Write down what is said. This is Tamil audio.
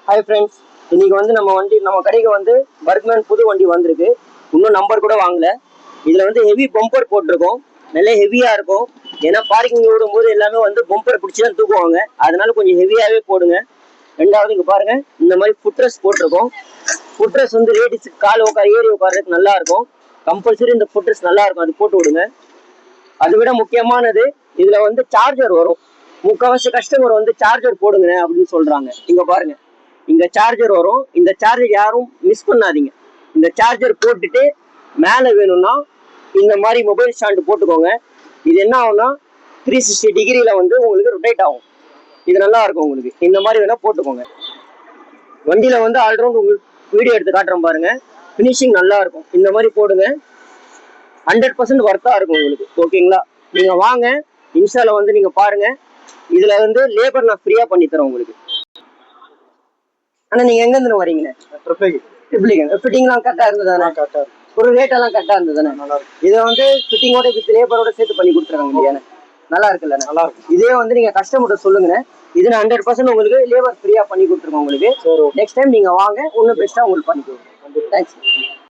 ஹாய் ஃப்ரெண்ட்ஸ், இன்னைக்கு வந்து நம்ம கடைக்கு வந்து பர்க்மேன் புது வண்டி வந்திருக்கு. இன்னும் நம்பர் கூட வாங்கல. இதுல வந்து ஹெவி பம்பர் போட்டிருக்கோம். நல்ல ஹெவியா இருக்கும். ஏன்னா பார்க்கிங் விடும்போது எல்லாமே வந்து பம்பர் பிடிச்சி தான் தூக்குவாங்க. அதனால கொஞ்சம் ஹெவியாவே போடுங்க. ரெண்டாவது இங்க பாருங்க, இந்த மாதிரி ஃபுட்ரெஸ் போட்டிருக்கோம். ஃபுட்ரெஸ் வந்து லேடிஸுக்கு கால் ஏறி உட்காரதுக்கு நல்லா இருக்கும். கம்பல்சரி இந்த ஃபுட்ரெஸ் நல்லா இருக்கும், அது போட்டு விடுங்க. அதை விட முக்கியமானது, இதுல வந்து சார்ஜர் வரும். முக்கால்வாசி கஸ்டமர் வந்து சார்ஜர் போடுங்க அப்படின்னு சொல்றாங்க. இங்க பாருங்க, இங்க சார்ஜர் வரும். இந்த சார்ஜர் யாரும் மிஸ் பண்ணாதீங்க. இந்த சார்ஜர் போட்டுட்டு மேலே வேணும்னா இந்த மாதிரி மொபைல் ஸ்டாண்டு போட்டுக்கோங்க. இது என்ன ஆகும்னா 360 டிகிரியில வந்து உங்களுக்கு ரொட்டேட் ஆகும். இது நல்லா இருக்கும் உங்களுக்கு. இந்த மாதிரி வேணா போட்டுக்கோங்க. வண்டியில வந்து ஆல்ரவுண்ட் உங்களுக்கு வீடியோ எடுத்து காட்டுறோம் பாருங்க. ஃபினிஷிங் நல்லா இருக்கும். இந்த மாதிரி போடுங்க. 100% ஒர்த்தா இருக்கும் உங்களுக்கு. ஓகேங்களா? நீங்க வாங்க, இன்ஸ்டால வந்து நீங்க பாருங்க. இதுல வந்து லேபர் நான் ஃப்ரீயா பண்ணி தரேன் உங்களுக்கு. ஆனா நீங்க எங்க இருந்து வரீங்க? ஃபிட்டிங்லாம் கரெக்டா இருந்ததானே? ஒரு ரேட் எல்லாம் கரெக்டா இருந்ததானே? இதை வந்து ஃபிட்டிங்கோட வித் லேபரோட சேர்த்து பண்ணி கொடுத்துருக்காங்க இல்லையா? நல்லா இருக்குல்ல? நல்லா இருக்கும். இதே வந்து நீங்க கஸ்டமர்கிட்ட சொல்லுங்க. இது 100% உங்களுக்கு லேபர் ஃப்ரீயா பண்ணி கொடுத்துருக்கோம் உங்களுக்கு. நெக்ஸ்ட் டைம் நீங்க வாங்க, இன்னும் பெஸ்டா உங்களுக்கு பண்ணி கொடுங்க. தேங்க்ஸ்.